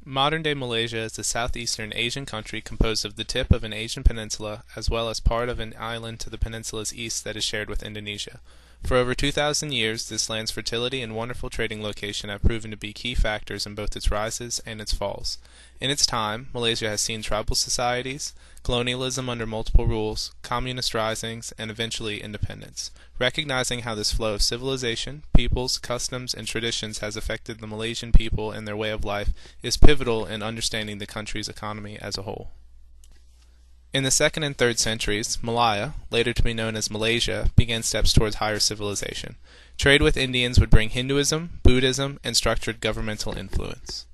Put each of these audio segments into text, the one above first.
Modern-day Malaysia is a southeastern Asian country composed of the tip of an Asian peninsula as well as part of an island to the peninsula's east that is shared with Indonesia. For over 2,000 years, this land's fertility and wonderful trading location have proven to be key factors in both its rises and its falls. In its time, Malaysia has seen tribal societies, colonialism under multiple rules, communist risings, and eventually independence. Recognizing how this flow of civilization, peoples, customs, and traditions has affected the Malaysian people and their way of life is pivotal in understanding the country's economy as a whole. In the 2nd and 3rd centuries, Malaya, later to be known as Malaysia, began steps towards higher civilization. Trade with Indians would bring Hinduism, Buddhism, and structured governmental influence.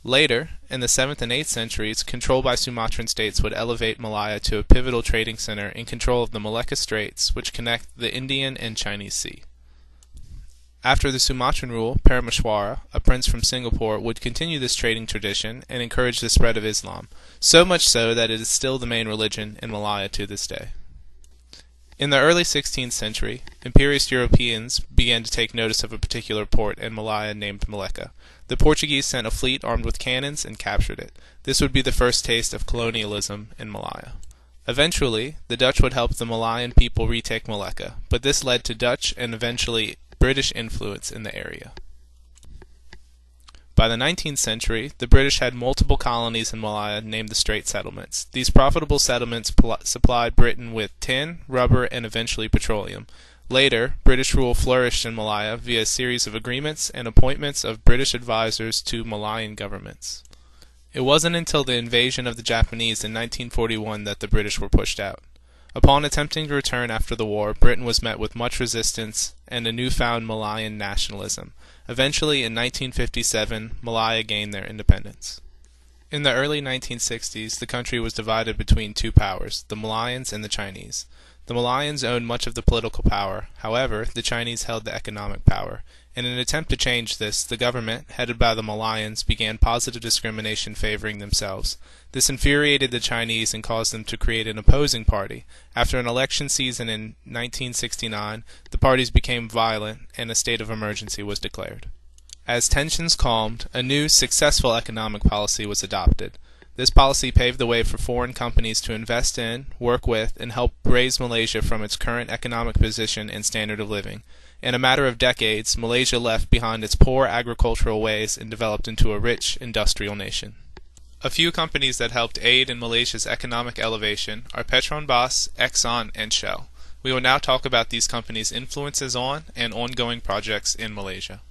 Later, in the 7th and 8th centuries, control by Sumatran states would elevate Malaya to a pivotal trading center in control of the Malacca Straits, which connect the Indian and Chinese Sea. After the Sumatran rule, Parameswara, a prince from Singapore, would continue this trading tradition and encourage the spread of Islam, so much so that it is still the main religion in Malaya to this day. In the early 16th century, imperialist Europeans began to take notice of a particular port in Malaya named Malacca. The Portuguese sent a fleet armed with cannons and captured it. This would be the first taste of colonialism in Malaya. Eventually, the Dutch would help the Malayan people retake Malacca, but this led to Dutch and eventually British influence in the area. By the 19th century, the British had multiple colonies in Malaya named the Strait Settlements. These profitable settlements supplied Britain with tin, rubber, and eventually petroleum. Later, British rule flourished in Malaya via a series of agreements and appointments of British advisors to Malayan governments. It wasn't until the invasion of the Japanese in 1941 that the British were pushed out. Upon attempting to return after the war, Britain was met with much resistance and a newfound Malayan nationalism. Eventually, in 1957, Malaya gained their independence. In the early 1960s, the country was divided between two powers, the Malayans and the Chinese. The Malayans owned much of the political power. However, the Chinese held the economic power. In an attempt to change this, the government, headed by the Malayans, began positive discrimination favoring themselves. This infuriated the Chinese and caused them to create an opposing party. After an election season in 1969, the parties became violent and a state of emergency was declared. As tensions calmed, a new, successful economic policy was adopted. This policy paved the way for foreign companies to invest in, work with, and help raise Malaysia from its current economic position and standard of living. In a matter of decades, Malaysia left behind its poor agricultural ways and developed into a rich industrial nation. A few companies that helped aid in Malaysia's economic elevation are Petroleum, Exxon, and Shell. We will now talk about these companies' influences on and ongoing projects in Malaysia.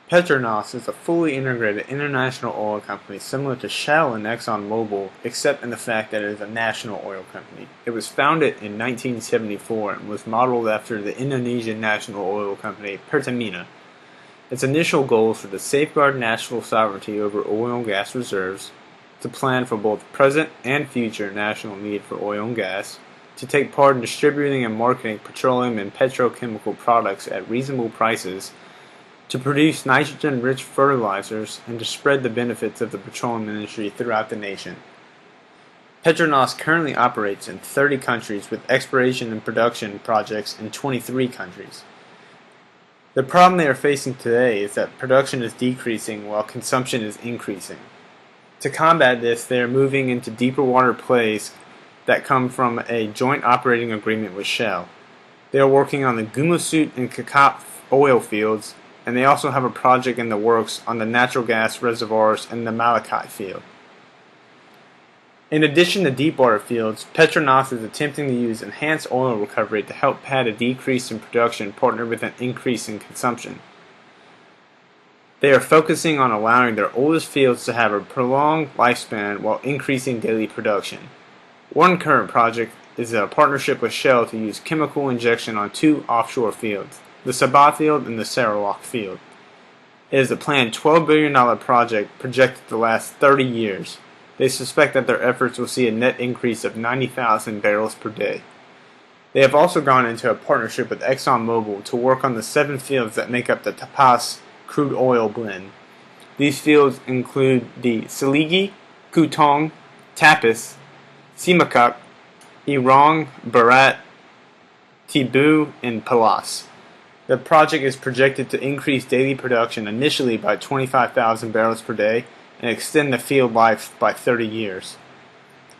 Petronas is a fully integrated international oil company similar to Shell and ExxonMobil, except in the fact that it is a national oil company. It was founded in 1974 and was modeled after the Indonesian national oil company Pertamina. Its initial goals were to safeguard national sovereignty over oil and gas reserves, to plan for both present and future national need for oil and gas, to take part in distributing and marketing petroleum and petrochemical products at reasonable prices, to produce nitrogen-rich fertilizers, and to spread the benefits of the petroleum industry throughout the nation. Petronas currently operates in 30 countries with exploration and production projects in 23 countries. The problem they are facing today is that production is decreasing while consumption is increasing. To combat this, they are moving into deeper water plays that come from a joint operating agreement with Shell. They are working on the Gumusut and Kakap oil fields, and they also have a project in the works on the natural gas reservoirs in the Malacca field. In addition to deepwater fields, Petronas is attempting to use enhanced oil recovery to help pad a decrease in production partnered with an increase in consumption. They are focusing on allowing their oldest fields to have a prolonged lifespan while increasing daily production. One current project is a partnership with Shell to use chemical injection on two offshore fields, the Sabah field and the Sarawak field. It is a planned $12 billion project projected to last 30 years. They suspect that their efforts will see a net increase of 90,000 barrels per day. They have also gone into a partnership with ExxonMobil to work on the 7 fields that make up the Tapas crude oil blend. These fields include the Seligi, Kutong, Tapis, Simakak, Irong, Barat, Tibu, and Palas. The project is projected to increase daily production initially by 25,000 barrels per day and extend the field life by 30 years.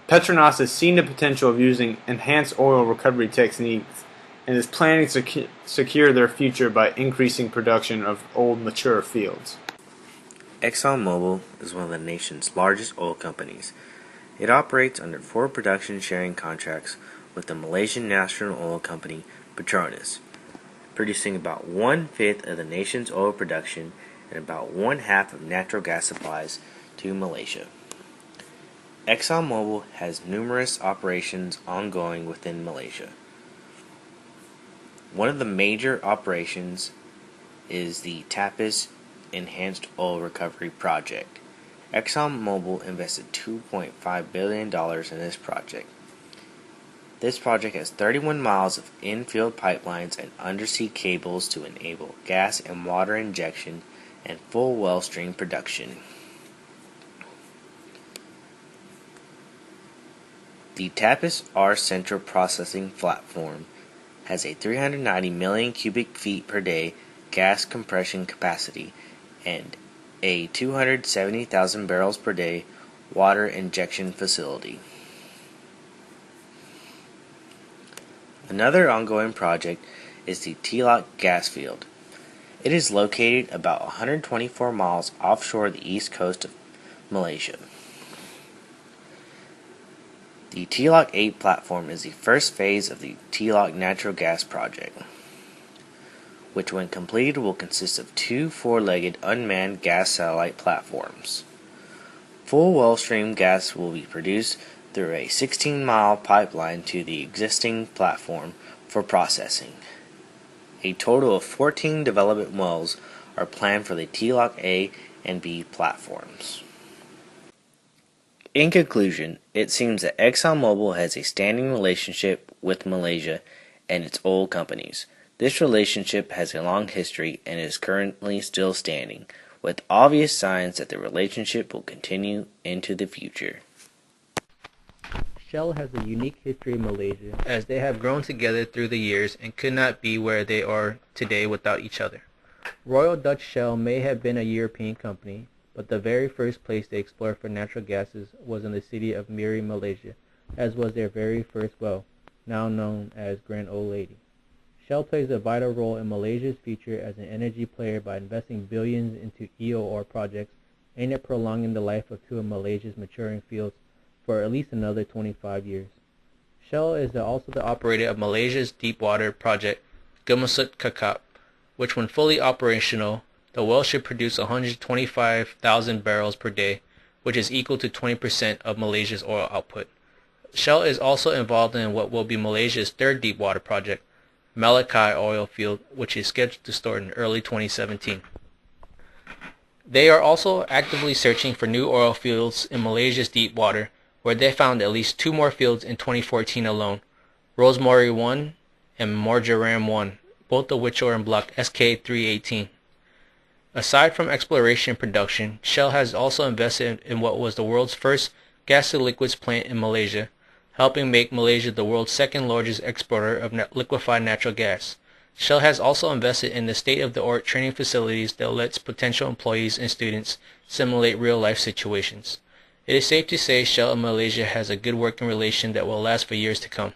Petronas has seen the potential of using enhanced oil recovery techniques and is planning to secure their future by increasing production of old, mature fields. ExxonMobil is one of the nation's largest oil companies. It operates under 4 production sharing contracts with the Malaysian national oil company Petroleum, producing about 1/5 of the nation's oil production and about 1/2 of natural gas supplies to Malaysia. ExxonMobil has numerous operations ongoing within Malaysia. One of the major operations is the TAPIS Enhanced Oil Recovery Project. ExxonMobil invested $2.5 billion in this project. This project has 31 miles of in-field pipelines and undersea cables to enable gas and water injection and full well stream production. The TAPIS R Central Processing Platform has a 390 million cubic feet per day gas compression capacity and a 270,000 barrels per day water injection facility. Another ongoing project is the Telok gas field. It is located about 124 miles offshore the east coast of Malaysia. The Telok 8 platform is the first phase of the Telok natural gas project, which when completed will consist of 2 4-legged unmanned gas satellite platforms. Full well stream gas will be produced through a 16-mile pipeline to the existing platform for processing. A total of 14 development wells are planned for the Telok A and B platforms. In conclusion, it seems that ExxonMobil has a standing relationship with Malaysia and its oil companies. This relationship has a long history and is currently still standing, with obvious signs that the relationship will continue into the future. Shell has a unique history in Malaysia, as they have grown together through the years and could not be where they are today without each other. Royal Dutch Shell may have been a European company, but the very first place they explored for natural gases was in the city of Miri, Malaysia, as was their very first well, now known as Grand Old Lady. Shell plays a vital role in Malaysia's future as an energy player by investing billions into EOR projects aimed at prolonging the life of 2 of Malaysia's maturing fields for at least another 25 years. Shell is also the operator of Malaysia's deepwater project, Gemusut Kakap, which when fully operational, the well should produce 125,000 barrels per day, which is equal to 20% of Malaysia's oil output. Shell is also involved in what will be Malaysia's 3rd deepwater project, Malacca oil field, which is scheduled to start in early 2017. They are also actively searching for new oil fields in Malaysia's deep water, where they found at least 2 more fields in 2014 alone, Rosemary 1 and Marjoram 1, both of which are in block SK318. Aside from exploration and production, Shell has also invested in what was the world's first gas-to-liquids plant in Malaysia, helping make Malaysia the world's 2nd largest exporter of liquefied natural gas. Shell has also invested in the state-of-the-art training facilities that lets potential employees and students simulate real-life situations. It is safe to say Shell and Malaysia has a good working relation that will last for years to come.